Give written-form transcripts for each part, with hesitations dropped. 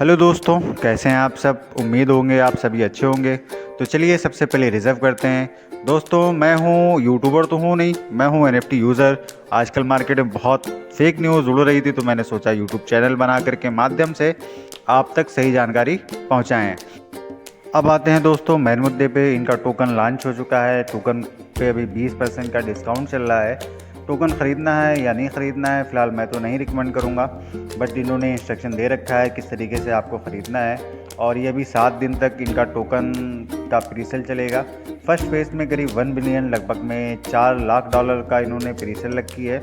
Hello दोस्तों, कैसे हैं आप सब। उम्मीद होंगे आप सभी अच्छे होंगे। तो चलिए सबसे पहले रिज़र्व करते हैं। दोस्तों मैं हूँ यूट्यूबर तो हूँ नहीं, मैं हूँ एनएफटी यूज़र। आजकल मार्केट में बहुत फेक न्यूज़ उड़ रही थी, तो मैंने सोचा यूट्यूब चैनल बना करके माध्यम से आप तक सही जानकारी पहुँचाएँ। अब आते हैं दोस्तों मेन मुद्दे पे। इनका टोकन लॉन्च हो चुका है। टोकन पे अभी 20% का डिस्काउंट चल रहा है। टोकन ख़रीदना है या नहीं ख़रीदना है, फ़िलहाल मैं तो नहीं रिकमेंड करूँगा, बट इन्होंने इंस्ट्रक्शन दे रखा है किस तरीके से आपको ख़रीदना है। और ये अभी 7 दिन तक इनका टोकन का प्रीसेल चलेगा। फर्स्ट फेज़ में करीब 1 बिलियन लगभग में $4 लाख का इन्होंने प्रीसेल रखी है।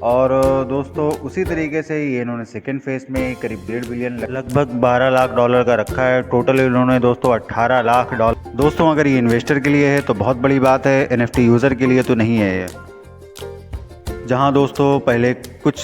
और दोस्तों उसी तरीके से ये इन्होंने सेकेंड फेज़ में करीब 1.5 बिलियन लगभग $12 लाख का रखा है। टोटल इन्होंने दोस्तों $18 लाख। दोस्तों अगर ये इन्वेस्टर के लिए है तो बहुत बड़ी बात है, एनएफटी यूज़र के लिए तो नहीं है ये। जहां दोस्तों पहले कुछ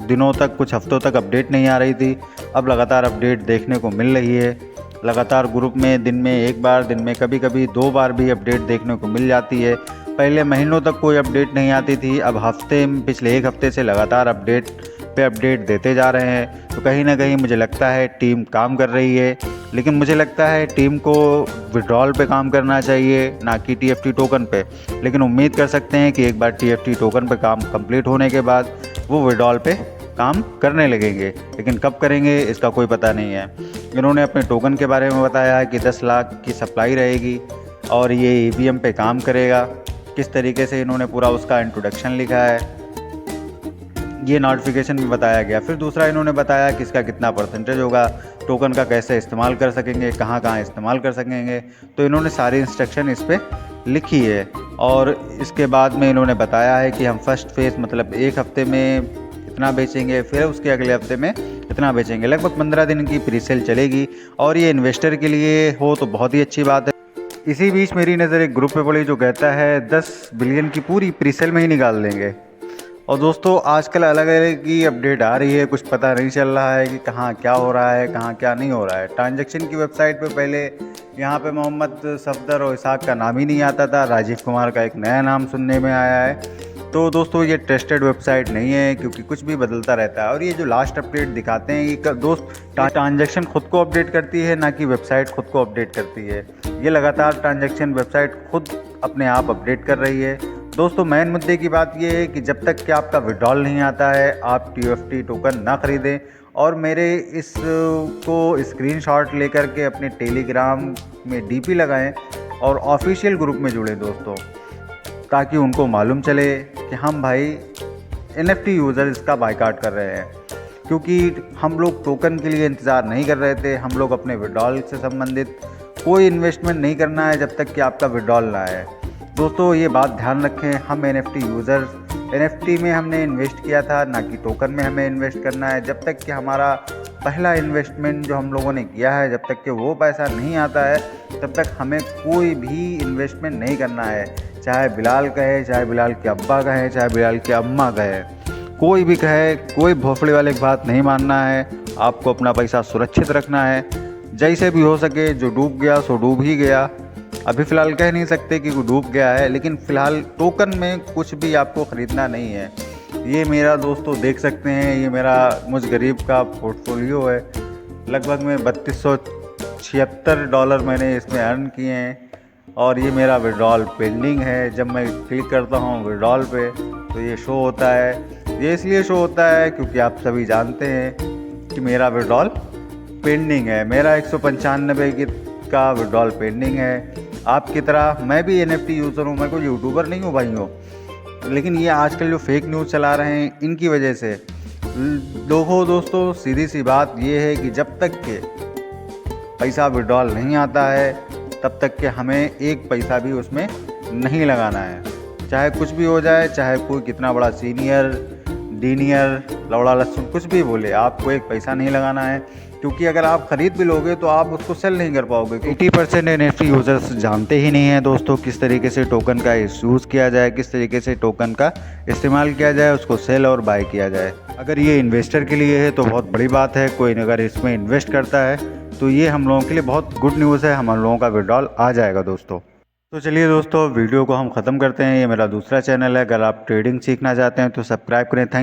दिनों तक, कुछ हफ्तों तक अपडेट नहीं आ रही थी, अब लगातार अपडेट देखने को मिल रही है। लगातार ग्रुप में दिन में एक बार, दिन में कभी कभी 2 बार भी अपडेट देखने को मिल जाती है। पहले महीनों तक कोई अपडेट नहीं आती थी, अब पिछले 1 हफ्ते से लगातार अपडेट पे अपडेट देते जा रहे हैं। तो कहीं ना कहीं मुझे लगता है टीम काम कर रही है, लेकिन मुझे लगता है टीम को विड्रॉल पे काम करना चाहिए, ना कि टीएफटी टोकन पे। लेकिन उम्मीद कर सकते हैं कि एक बार टीएफटी टोकन पे काम कंप्लीट होने के बाद वो विड्रॉल पे काम करने लगेंगे, लेकिन कब करेंगे इसका कोई पता नहीं है। इन्होंने अपने टोकन के बारे में बताया है कि 10 लाख की सप्लाई रहेगी और ये ईवीएम पे काम करेगा। किस तरीके से इन्होंने पूरा उसका इंट्रोडक्शन लिखा है, ये नोटिफिकेशन में बताया गया। फिर दूसरा इन्होंने बताया कि इसका कितना परसेंटेज होगा, टोकन का कैसे इस्तेमाल कर सकेंगे, कहाँ कहाँ इस्तेमाल कर सकेंगे। तो इन्होंने सारी इंस्ट्रक्शन इस पर लिखी है। और इसके बाद में इन्होंने बताया है कि हम फर्स्ट फेज़ मतलब 1 हफ्ते में इतना बेचेंगे, फिर उसके अगले हफ्ते में इतना बेचेंगे। लगभग 15 दिन की प्रीसेल चलेगी और ये इन्वेस्टर के लिए हो तो बहुत ही अच्छी बात है। इसी बीच मेरी नज़र एक ग्रुप पे पड़ी जो कहता है 10 बिलियन की पूरी प्रीसेल में ही निकाल देंगे। और दोस्तों आजकल अलग अलग की अपडेट आ रही है, कुछ पता नहीं चल रहा है कि कहाँ क्या हो रहा है, कहाँ क्या नहीं हो रहा है। ट्रांजैक्शन की वेबसाइट पे पहले यहाँ पे मोहम्मद सफदर और इसाक का नाम ही नहीं आता था, राजीव कुमार का एक नया नाम सुनने में आया है। तो दोस्तों ये ट्रस्टेड वेबसाइट नहीं है, क्योंकि कुछ भी बदलता रहता है। और ये जो लास्ट अपडेट दिखाते हैं ये दोस्त ट्रांजैक्शन खुद को अपडेट करती है, ना कि वेबसाइट खुद को अपडेट करती है। ये लगातार ट्रांजैक्शन वेबसाइट खुद अपने आप अपडेट कर रही है। दोस्तों मेन मुद्दे की बात यह है कि जब तक कि आपका विड्रॉल नहीं आता है आप टीएफटी टोकन ना ख़रीदें। और मेरे इस को स्क्रीनशॉट लेकर के अपने टेलीग्राम में डीपी लगाएं और ऑफिशियल ग्रुप में जुड़ें दोस्तों, ताकि उनको मालूम चले कि हम भाई एनएफटी यूज़र इसका बायकॉट कर रहे हैं। क्योंकि हम लोग टोकन के लिए इंतज़ार नहीं कर रहे थे, हम लोग अपने विड्रॉल से संबंधित कोई इन्वेस्टमेंट नहीं करना है जब तक कि आपका विड्रॉल ना आए। दोस्तों ये बात ध्यान रखें, हम एनएफटी यूज़र, एनएफटी में हमने इन्वेस्ट किया था, ना कि टोकन में हमें इन्वेस्ट करना है। जब तक कि हमारा पहला इन्वेस्टमेंट जो हम लोगों ने किया है, जब तक कि वो पैसा नहीं आता है, तब तक हमें कोई भी इन्वेस्टमेंट नहीं करना है। चाहे बिलाल कहे, चाहे बिलाल के अब्बा कहे, चाहे बिलाल की अम्मा कहे, कोई भी कहे, कोई भोफड़े वाले की बात नहीं मानना है। आपको अपना पैसा सुरक्षित रखना है। जैसे भी हो सके, जो डूब गया सो डूब ही गया। अभी फ़िलहाल कह नहीं सकते कि वो डूब गया है, लेकिन फ़िलहाल टोकन में कुछ भी आपको ख़रीदना नहीं है। ये मेरा दोस्तों देख सकते हैं, ये मेरा मुझ गरीब का पोर्टफोलियो है। लगभग में $3276 मैंने इसमें अर्न किए हैं। और ये मेरा विड्रॉल पेंडिंग है। जब मैं क्लिक करता हूँ विड्रॉल पे तो ये शो होता है। ये इसलिए शो होता है क्योंकि आप सभी जानते हैं कि मेरा विड्रॉल पेंडिंग है। मेरा 195 का विड्रॉल पेंडिंग है। आपकी तरह मैं भी एनएफटी यूज़र हूँ, मैं कोई यूट्यूबर नहीं हूँ भाइयों। लेकिन ये आजकल जो फेक न्यूज़ चला रहे हैं इनकी वजह से दोस्तों सीधी सी बात ये है कि जब तक के पैसा विड्रॉल नहीं आता है तब तक के हमें एक पैसा भी उसमें नहीं लगाना है। चाहे कुछ भी हो जाए, चाहे कोई कितना बड़ा सीनियर डीनियर लौड़ा लहसुन कुछ भी बोले, आपको एक पैसा नहीं लगाना है। क्योंकि अगर आप ख़रीद भी लोगे तो आप उसको सेल नहीं कर पाओगे। 80% एनएफटी यूज़र्स जानते ही नहीं हैं दोस्तों किस तरीके से टोकन का यूज़ किया जाए, किस तरीके से टोकन का इस्तेमाल किया जाए, उसको सेल और बाय किया जाए। अगर ये इन्वेस्टर के लिए है तो बहुत बड़ी बात है। कोई अगर इसमें इन्वेस्ट करता है तो ये हम लोगों के लिए बहुत गुड न्यूज़ है, हम लोगों का विड्रॉल आ जाएगा दोस्तों। तो चलिए दोस्तों वीडियो को हम ख़त्म करते हैं। ये मेरा दूसरा चैनल है, अगर आप ट्रेडिंग सीखना चाहते हैं तो सब्सक्राइब करें। थैंक